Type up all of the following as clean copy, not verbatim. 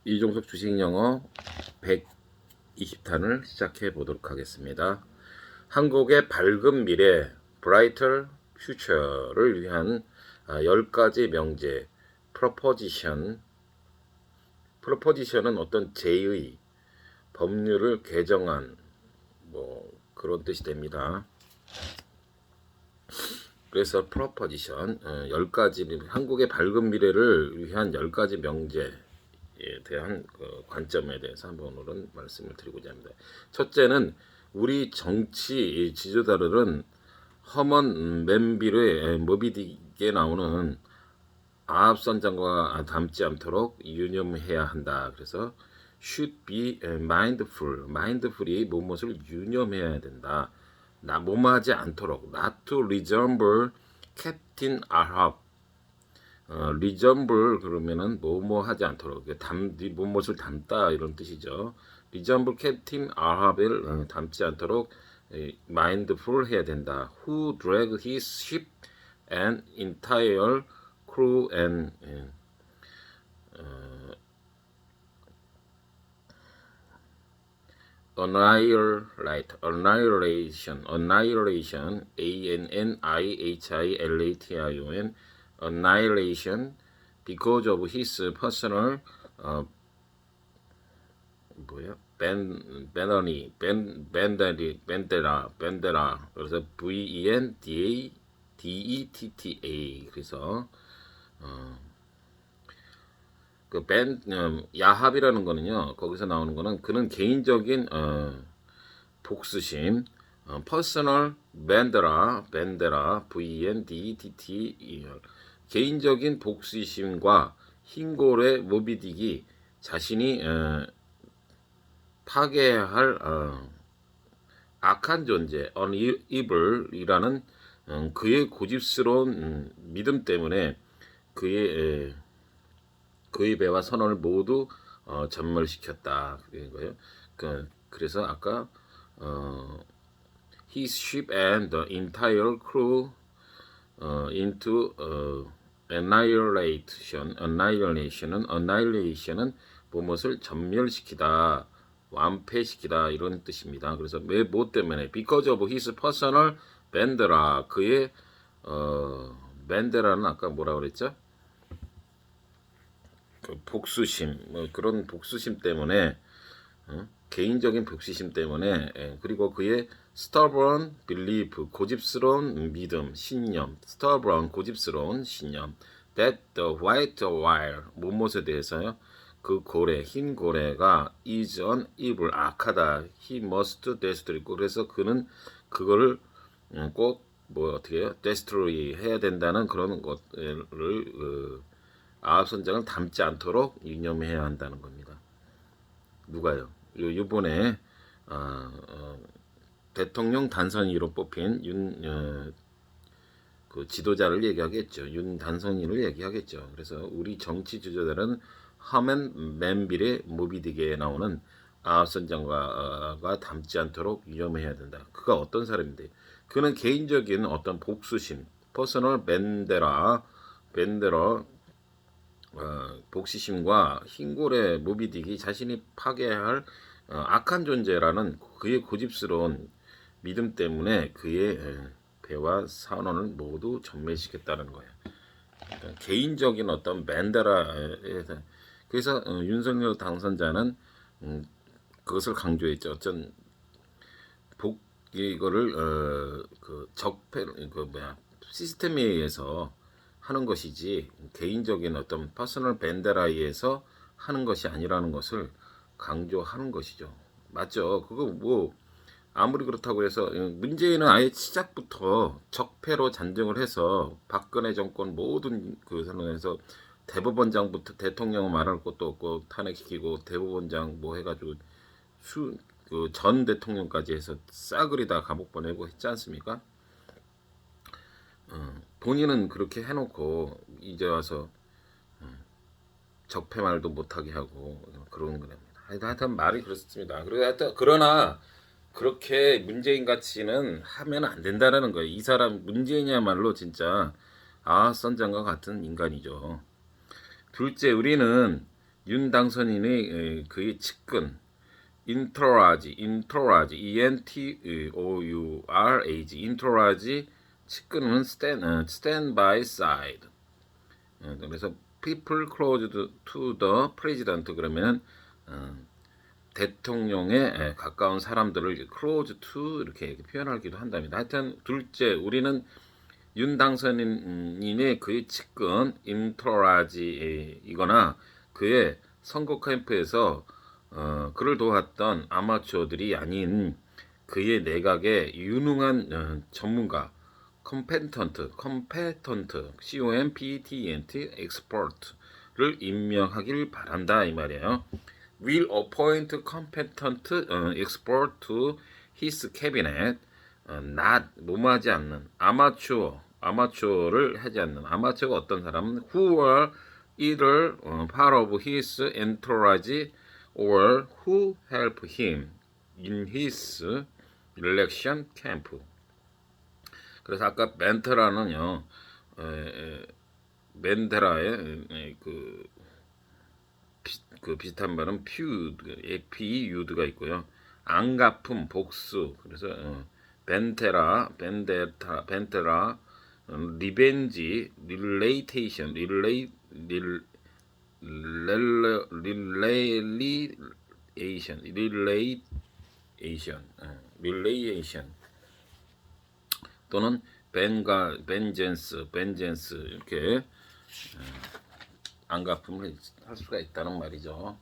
이종석 주식영어 120탄을 시작해 보도록 하겠습니다. 한국의 밝은 미래, Brighter Future를 위한 10가지 명제, 프로포지션은 어떤 제의, 법률을 개정한 그런 뜻이 됩니다. 그래서 프로포지션 10가지 한국의 밝은 미래를 위한 10가지 명제에 대한 관점에 대해서 한번 오늘은 말씀을 드리고자 합니다. 첫째는 우리 정치 지도자들은 허먼 맨빌의 모비딕에 나오는 아합선장과 닮지 않도록 유념해야 한다. 그래서 should be mindful. mindful이 무엇을 유념해야 된다. 뭐뭐하지 않도록 not to resemble Captain Ahab. resemble 그러면은 뭐뭐하지 않도록 무엇을 닮다 이런 뜻이죠. resemble Captain Ahab을 닮지 않도록 mindful 해야 된다. Who dragged his ship and entire crew and annihilation, annihilation, annihilation, because of his personal 벤데라 그래서 VENDETTA 그래서 야합이라는 거는요, 거기서 나오는 거는 그는 개인적인 복수심, personal 벤데라 VENDETTA 개인적인 복수심과 흰골의 모비딕이 자신이 파괴할 악한 존재, evil이라는 그의 고집스러운 믿음 때문에 그의 배와 선원을 모두 전멸시켰다. 그거예요. 그래서 아까 his ship and the entire crew into annihilation은 무엇을 전멸시키다, 완패시키다 이런 뜻입니다. 그래서 뭐 때문에 because of his personal 벤데라 그의 벤데라는 아까 뭐라 그랬죠? 복수심 그런 복수심 때문에 개인적인 복수심 때문에 그리고 그의 stubborn belief 고집스러운 믿음 신념 stubborn 고집스러운 신념 that the white wire 무엇에 대해서요 그 고래 흰 고래가 is an evil 악하다 he must destroy 그래서 그는 그거를 꼭 어떻게 해요 destroy 해야 된다는 그런 것을 아합 선장을 닮지 않도록 유념해야 한다는 겁니다. 누가요? 이번에 대통령 단선위로 뽑힌 그 지도자를 얘기하겠죠. 윤 단선위를 얘기하겠죠. 그래서 우리 정치 지도자들은 허먼 맨빌의 모비딕에 나오는 아합 선장과 닮지 않도록 유념해야 된다. 그가 어떤 사람인데? 그는 개인적인 어떤 복수심, 퍼스널 벤데라 복수심과 흰골의 모비딕이 자신이 파괴할 악한 존재라는 그의 고집스러운 믿음 때문에 그의 배와 선원을 모두 전멸시켰다는 거예요. 그러니까 개인적인 어떤 벤데라에서 그래서 윤석열 당선자는 그것을 강조했죠. 어떤 이거를 그 적폐 시스템에 의해서 하는 것이지 개인적인 어떤 퍼스널 벤데라에 의해서 하는 것이 아니라는 것을 강조하는 것이죠. 맞죠? 그거 아무리 그렇다고 해서 문재인은 아예 시작부터 적폐로 잔정을 해서 박근혜 정권 모든 그 상황에서 대법원장부터 대통령은 말할 것도 없고 탄핵시키고 대법원장 해가지고 그 전 대통령까지 해서 싸그리 다 감옥 보내고 했지 않습니까? 본인은 그렇게 해놓고 이제 와서 적폐 말도 못하게 하고 그러는 겁니다. 하여튼 말이 그렇습니다. 그러나 그렇게 문재인 같이는 하면 안 된다라는 거예요. 이 사람 문재인이야말로 진짜 선장과 같은 인간이죠. 둘째, 우리는 윤 당선인의 그의 측근 인토라지, ENTOURAG, 인토라지 측근은 stand by side. 그래서 people close to the president 그러면 대통령에 가까운 사람들을 close to 이렇게 표현하기도 한답니다. 하여튼 둘째, 우리는 윤 당선인의 그의 측근 인토라지이거나 그의 선거 캠프에서 그를 도왔던 아마추어들이 아닌 그의 내각의 유능한 전문가 competent, COMPETENT, expert를 임명하길 바란다 이 말이에요. Will appoint competent expert to his cabinet. not 뭐뭐하지 않는 아마추어를 하지 않는 아마추어가 어떤 사람은 who are either part of his entourage or who help him in his election camp. 그래서 아까 멘테라는요, 멘테라의 그 비슷한 말은 FEUD가 있고요. 안가품, 복수. 그래서 벤테라, 리벤지, 릴레이테이션, 릴레이에이션 또는 벤젠스 이렇게 안가품을 할 수가 있다는 말이죠.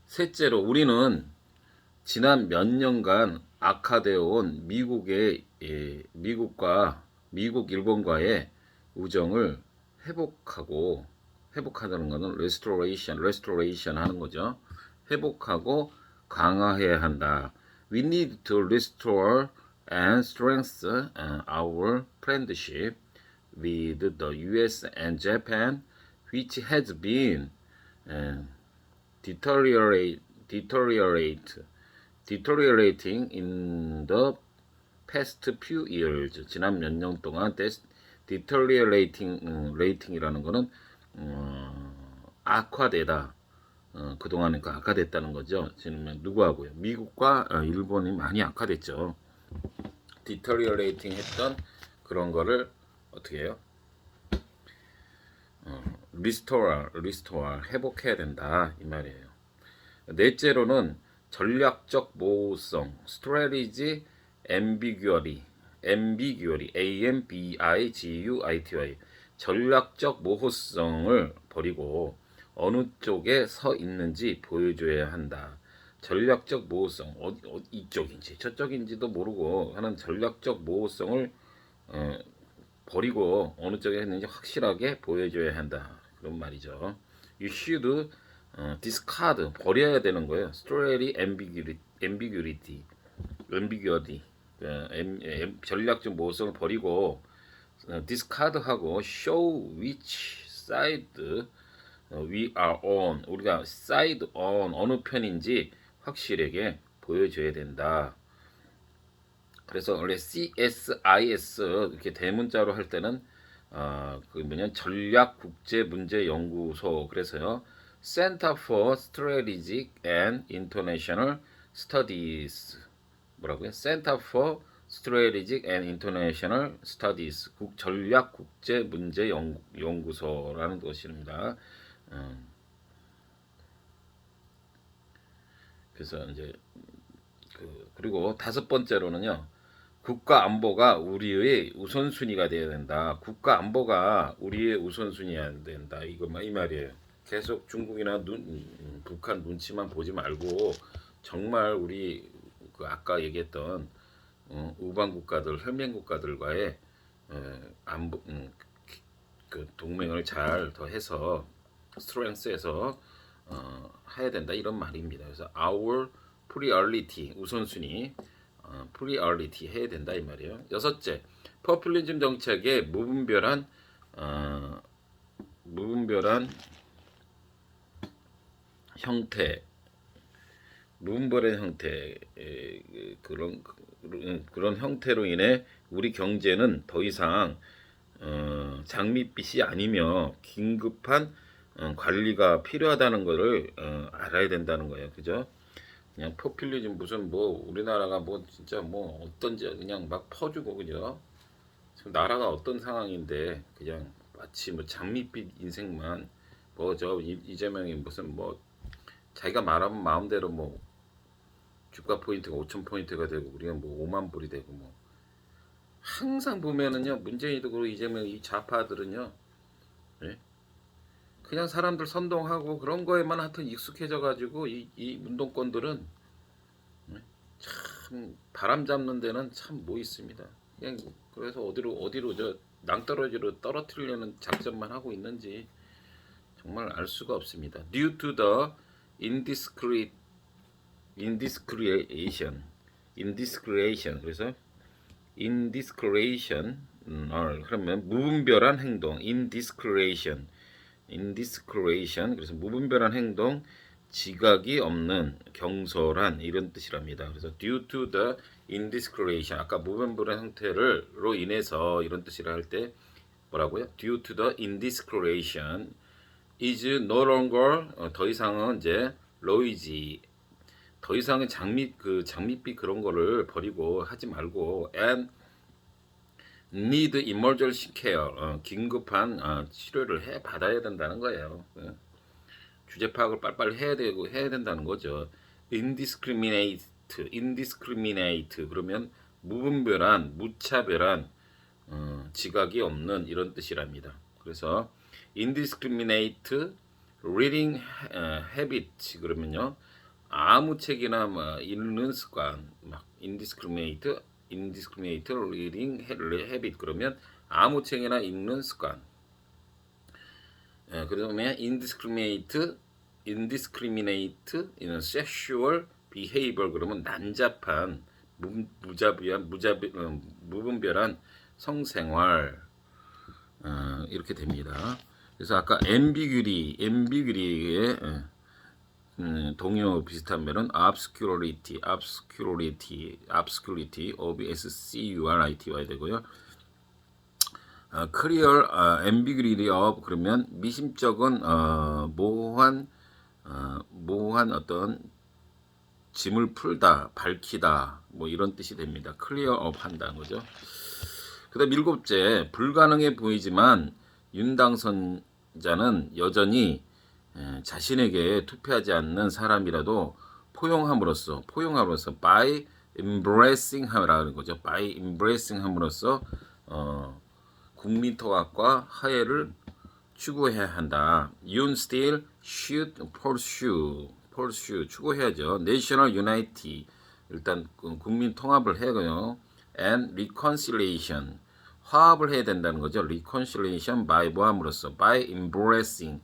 셋째로 우리는 지난 몇 년간 악화되어 온 미국 일본과의 우정을 회복하다는 것은 restoration 하는 거죠. 회복하고 강화해야 한다. We need to restore and strengthen our friendship with the US and Japan, which has been deteriorating in the past few years. 지난 몇 년 동안 deteriorating이라는 거는 악화되다. 그동안은 악화됐다는 거죠. 지금 누구하고요? 미국과 일본이 많이 악화됐죠. deteriorating 했던 그런 거를 어떻게 해요? restore 회복해야 된다 이 말이에요. 넷째로는 전략적 모호성 strategy ambiguity AMBIGUITY 전략적 모호성을 버리고 어느 쪽에 서 있는지 보여줘야 한다. 전략적 모호성 이쪽인지 저쪽인지도 모르고 하는 전략적 모호성을 버리고 어느 쪽에 있는지 확실하게 보여줘야 한다. 그런 말이죠. You should discard 버려야 되는 거예요. strategy ambiguity 전략적 모호성을 버리고 discard하고 show which side we are on 우리가 side on 어느 편인지 확실하게 보여줘야 된다. 그래서 원래 CSIS 이렇게 대문자로 할 때는 그 뭐냐 전략국제문제연구소 그래서요 Center for Strategic and International Studies 뭐라고요? Center for Strategic and International Studies 전략국제문제연구소라는 것입니다. 그래서 이제 그리고 다섯 번째로는요. 국가 안보가 우리의 우선순위가 되어야 된다. 국가 안보가 우리의 우선순위야 된다. 이 말이에요. 계속 중국이나 북한 눈치만 보지 말고 정말 우리 아까 얘기했던 우방 국가들, 혈맹 국가들과의 안보 그 동맹을 잘 더해서 스트렝스해서 해야 된다 이런 말입니다. 그래서 our priority 우선순위 priority 해야 된다 이 말이에요. 여섯째, 포퓰리즘 정책의 무분별한 형태, 무분별한 형태 그런 형태로 인해 우리 경제는 더 이상 장밋빛이 아니며 긴급한 관리가 필요하다는 것을 알아야 된다는 거예요. 그죠? 그냥 포퓰리즘 무슨 뭐 우리나라가 뭐 진짜 뭐 어떤지 그냥 막 퍼주고 그죠? 지금 나라가 어떤 상황인데 그냥 마치 뭐 장밋빛 인생만 뭐 저 이재명이 무슨 뭐 자기가 말하면 마음대로 뭐 주가 포인트가 5천 포인트가 되고 우리가 뭐 5만 불이 되고 뭐 항상 보면은요 문재인도 그렇고 이재명 이 좌파들은요 예? 그냥 사람들 선동하고 그런 거에만 하여튼 익숙해져 가지고 이 운동권들은 예? 참 바람 잡는 데는 참 뭐 있습니다. 그냥 그래서 어디로 저 낭떠러지로 떨어뜨리려는 작전만 하고 있는지 정말 알 수가 없습니다. Due to the indiscretion, 그래서 indiscretion, 그러면 무분별한 행동, indiscretion, 그래서 무분별한 행동, 지각이 없는, 경솔한 이런 뜻이랍니다. 그래서 due to the indiscretion, 아까 무분별한 형태로 인해서 이런 뜻이라 할 때 뭐라고요? due to the indiscretion is no longer 더 이상은 이제 노이지 더 이상은 장밋빛 그런 거를 버리고 하지 말고 and need emergency care 긴급한 치료를 해 받아야 된다는 거예요. 주제 파악을 빨리빨리 해야 된다는 거죠. indiscriminate 그러면 무분별한 무차별한 지각이 없는 이런 뜻이랍니다. 그래서 indiscriminate reading habit 그러면요 아무 책이나 뭐 읽는 습관 막 indiscriminate reading habit 그러면 아무 책이나 읽는 습관 그러면 indiscriminate in sexual behavior 그러면 난잡한 무분별한 성생활 이렇게 됩니다. 그래서 아까 ambiguity의 동요 비슷한 면은 obscurity of scurity 와야 되고요. clear ambiguity of 그러면 미심쩍은 모호한 어떤 짐을 풀다, 밝히다 뭐 이런 뜻이 됩니다. clear up 한다는 거죠. 그다음 일곱째, 불가능해 보이지만 윤 당선자는 여전히 자신에게 투표하지 않는 사람이라도 포용함으로써 by embracing 하라는 거죠. by embracing 함으로써 국민 통합과 화해를 추구해야 한다. 윤 still should pursue 추구해야죠. national unity 일단 국민 통합을 해고요. and reconciliation 화합을 해야 된다는 거죠. reconciliation by 뭐함으로써 by embracing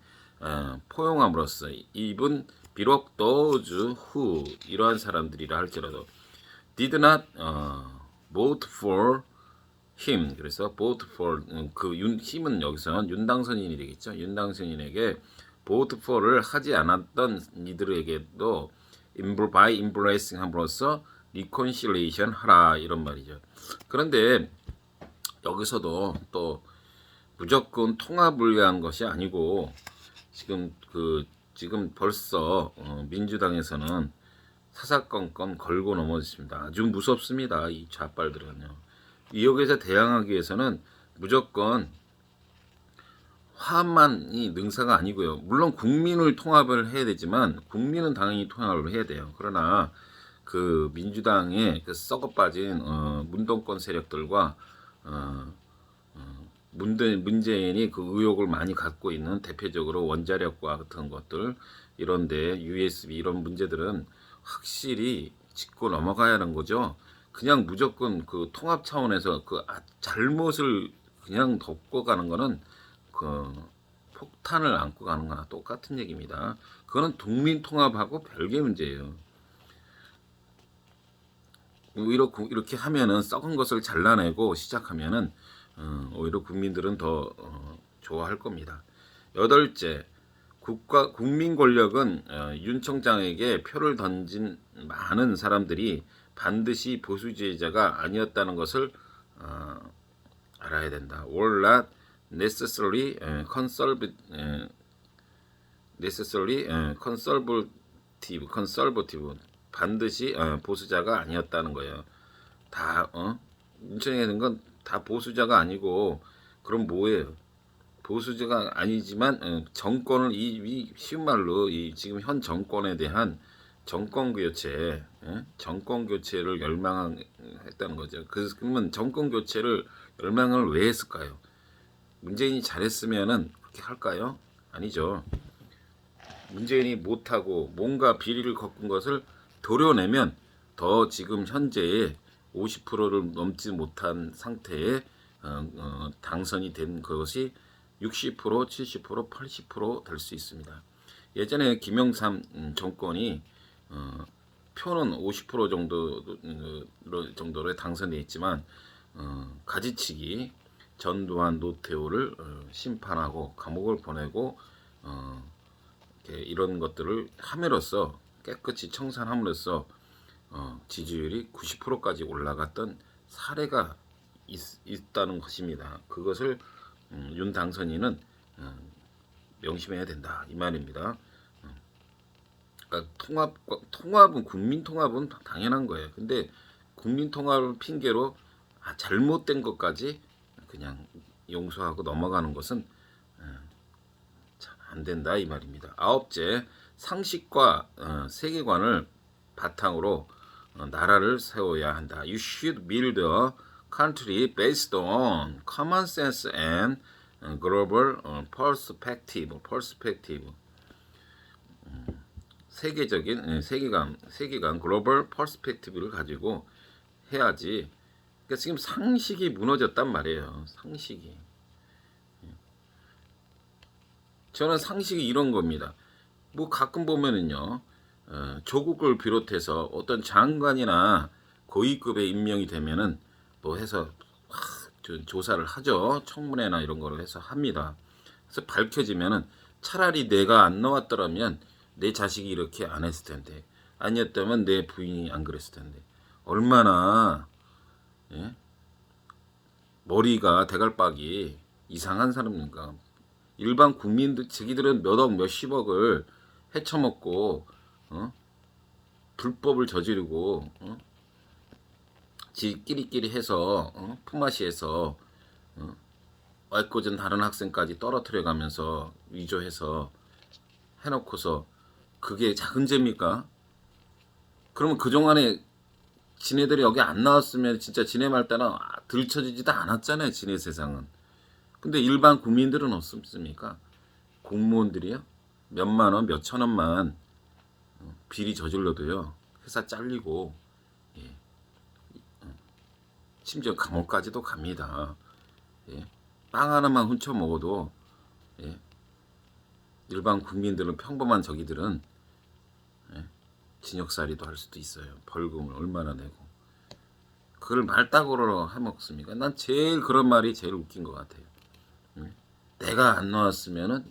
포용함으로써 이분 비록 those who 이러한 사람들이라 할지라도 did not vote for him 그래서 vote for 힘은 여기서 윤당선인이 되겠죠. 윤당선인에게 vote for를 하지 않았던 이들에게도 by embracing 함으로써 reconciliation 하라 이런 말이죠. 그런데 여기서도 또 무조건 통합을 위한 것이 아니고 지금 벌써 민주당에서는 사사건건 걸고 넘어졌습니다. 아주 무섭습니다. 이 좌빨들은요. 이역에서 대항하기 위해서는 무조건 화합만이 능사가 아니고요. 물론 국민을 통합을 해야 되지만 국민은 당연히 통합을 해야 돼요. 그러나 그 민주당의 그 썩어빠진 문동권 세력들과 문재인이 그 의혹을 많이 갖고 있는 대표적으로 원자력과 같은 것들 이런데 USB 이런 문제들은 확실히 짚고 넘어가야 하는 거죠. 그냥 무조건 그 통합 차원에서 그 잘못을 그냥 덮고 가는 거는 그 폭탄을 안고 가는 거나 똑같은 얘기입니다. 그거는 국민 통합하고 별개 문제예요. 오히려 이렇게 하면은 썩은 것을 잘라내고 시작하면은 오히려 국민들은 더 좋아할 겁니다. 여덟째, 국민 권력은 윤 총장에게 표를 던진 많은 사람들이 반드시 보수주의자가 아니었다는 것을 알아야 된다. Or not necessarily necessarily conservative 반드시 보수자가 아니었다는 거예요. 다 문청에는 건 다 보수자가 아니고 그럼 뭐예요? 보수자가 아니지만 정권을 이 쉬운 말로 이 지금 현 정권에 대한 정권 교체, 정권 교체를 열망했다는 거죠. 그러면 정권 교체를 열망을 왜 했을까요? 문재인이 잘했으면은 그렇게 할까요? 아니죠. 문재인이 못하고 뭔가 비리를 걷은 것을 도려내면 더 지금 현재의 50%를 넘지 못한 상태에 당선이 된 것이 60%, 70%, 80%될 수 있습니다. 예전에 김영삼 정권이 표는 50% 정도로 당선돼 있지만 가지치기 전두환, 노태우를 심판하고 감옥을 보내고 이런 것들을 함으로써 깨끗이 청산함으로써 지지율이 90%까지 올라갔던 사례가 있다는 것입니다. 그것을 윤 당선인은 명심해야 된다 이 말입니다. 그러니까 통합은 국민 통합은 당연한 거예요. 근데 국민 통합을 핑계로 잘못된 것까지 그냥 용서하고 넘어가는 것은 안 된다 이 말입니다. 아홉째, 상식과 세계관을 바탕으로 나라를 세워야 한다. You should build a country based on common sense and global perspective. 세계적인 세계관 글로벌 퍼스펙티브를 가지고 해야지. 그러니까 지금 상식이 무너졌단 말이에요. 상식이. 저는 상식이 이런 겁니다. 뭐 가끔 보면은요, 조국을 비롯해서 어떤 장관이나 고위급에 임명이 되면은 뭐 해서 조사를 하죠. 청문회나 이런 거를 해서 합니다. 그래서 밝혀지면은 차라리 내가 안 나왔더라면 내 자식이 이렇게 안 했을 텐데, 아니었다면 내 부인이 안 그랬을 텐데, 얼마나 머리가 대갈박이 이상한 사람인가. 일반 국민들 자기들은 몇억 몇십억을 헤쳐먹고 불법을 저지르고 지끼리끼리 해서 품앗이해서 애꿎은 다른 학생까지 떨어뜨려가면서 위조해서 해놓고서 그게 작은 죄입니까? 그러면 그동안에 지네들이 여기 안 나왔으면 진짜 지네 말 따라 들춰지지도 않았잖아요. 지네 세상은. 근데 일반 국민들은 없습니까? 공무원들이요? 몇만 원, 몇천 원만 비리 저질러도요. 회사 잘리고 심지어 감옥까지도 갑니다. 빵 하나만 훔쳐 먹어도 일반 국민들은 평범한 저기들은 징역살이도 할 수도 있어요. 벌금을 얼마나 내고. 그걸 말따구로 해먹습니까? 난 제일 그런 말이 제일 웃긴 것 같아요. 내가 안 나왔으면은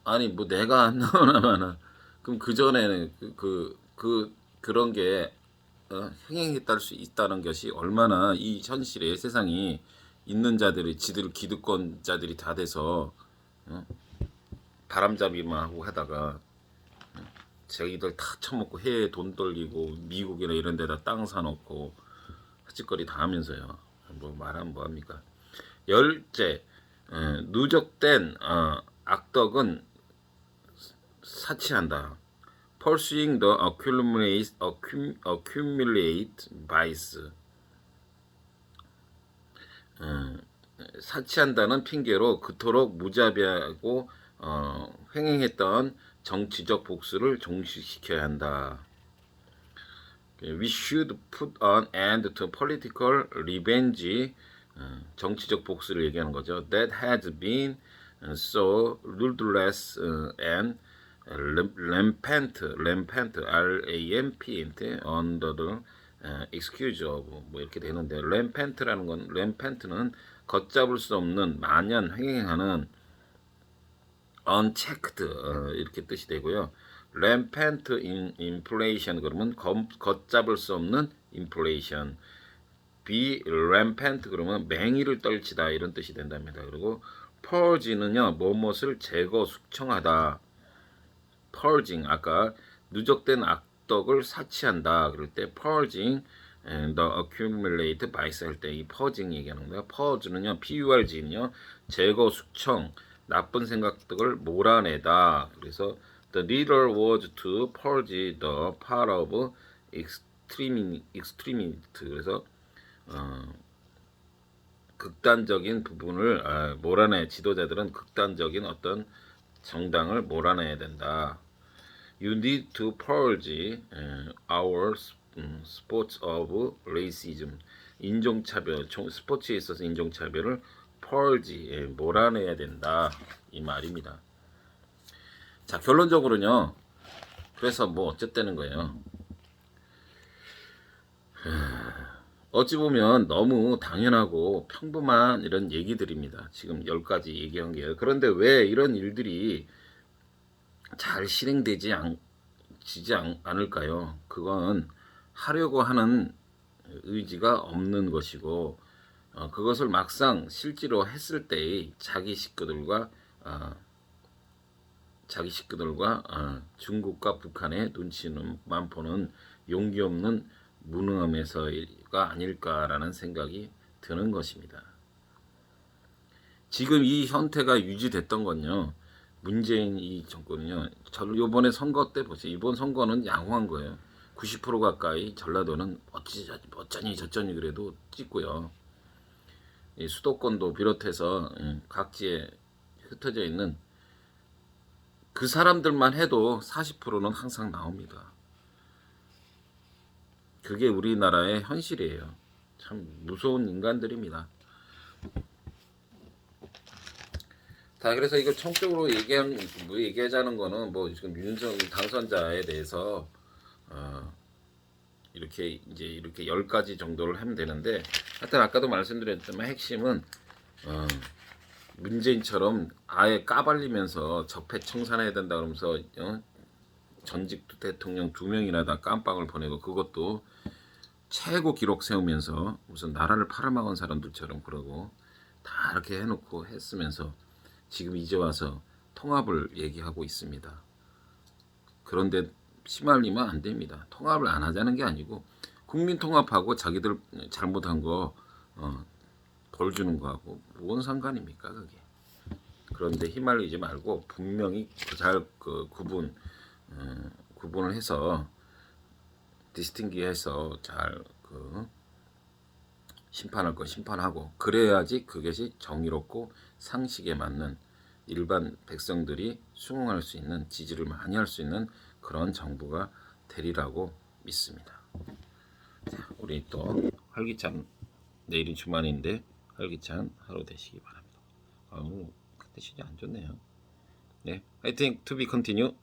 아니 뭐 내가 안 나오나마나 그럼 그 전에는 그런 게 행행했다 수 있다는 것이 얼마나 이 현실의 세상이 있는 자들이 지들 기득권자들이 다 돼서 바람잡이만 하고 하다가 자기들 다 처먹고 해외 돈 돌리고 미국이나 이런 데다 땅 사놓고 헛짓거리 다 하면서요. 뭐 말하면 뭐합니까? 열째, 누적된 악덕은 사치한다. Pursuing the accumulate vice. 사치한다는 핑계로 그토록 무자비하고 횡행했던 정치적 복수를 종식시켜야 한다. We should put an end to political revenge. 정치적 복수를 얘기하는 거죠. That has been so ruthless and rampant, R-A-M-P-T, under the excuse of 뭐 이렇게 되는데, rampant라는 건 rampant는 걷잡을 수 없는 만연 횡행하는 unchecked 이렇게 뜻이 되고요. rampant inflation 그러면 걷잡을 수 없는 inflation. be rampant 그러면 맹위를 떨치다 이런 뜻이 된답니다. 그리고 purge는요 무엇을 제거 숙청하다. purging 아까 누적된 악덕을 사치한다 그럴 때 purging and the accumulate vice 할 때 이 purging 얘기하는 거예요. purge는요 purg는요 제거 숙청 나쁜 생각들을 몰아내다. 그래서 the leader was to purge the part of extremity. 그래서 극단적인 부분을 몰아내 지도자들은 극단적인 어떤 정당을 몰아내야 된다. You need to purge our sports of racism. 인종차별, 스포츠에 있어서 인종차별을 purge, 몰아내야 된다. 이 말입니다. 자, 결론적으로는요. 그래서 뭐 어쨌다는 거예요. 어찌 보면 너무 당연하고 평범한 이런 얘기들입니다. 지금 10가지 얘기한 게. 그런데 왜 이런 일들이 잘 실행되지 않을까요? 그건 하려고 하는 의지가 없는 것이고 그것을 막상 실제로 했을 때의 자기 식구들과 중국과 북한의 눈치만 보는 용기 없는 무능함에서가 아닐까라는 생각이 드는 것입니다. 지금 이 형태가 유지됐던 건요. 문재인 이 정권은요. 이번에 선거 때 보세요. 이번 선거는 양호한 거예요. 90% 가까이 전라도는 어쩌니 저쩌니 그래도 찍고요. 이 수도권도 비롯해서 각지에 흩어져 있는 그 사람들만 해도 40%는 항상 나옵니다. 그게 우리나라의 현실이에요. 참 무서운 인간들입니다. 자, 그래서 이거 총적으로 얘기하자는 거는 뭐 지금 윤석열 당선자에 대해서 이렇게 10가지 정도를 하면 되는데 하여튼 아까도 말씀드렸지만 핵심은 문재인처럼 아예 까발리면서 적폐 청산해야 된다 그러면서 전직 대통령 2명이나 다 깜빵을 보내고 그것도 최고 기록 세우면서 무슨 나라를 팔아먹은 사람들처럼 그러고 다 이렇게 해놓고 했으면서 지금 이제 와서 통합을 얘기하고 있습니다. 그런데 시말리면 안 됩니다. 통합을 안 하자는 게 아니고 국민 통합하고 자기들 잘못한 거 벌 주는 거하고 뭔 상관입니까 그게. 그런데 휘말리지 말고 분명히 잘 구분을 해서 디스팅기해서 잘 심판할 거 심판하고 그래야지 그것이 정의롭고 상식에 맞는 일반 백성들이 수긍할 수 있는 지지를 많이 할 수 있는 그런 정부가 되리라고 믿습니다. 자, 우리 또 활기찬 내일이 주말인데 활기찬 하루 되시기 바랍니다. 근데 진짜 안 좋네요. 네, I think to be continue.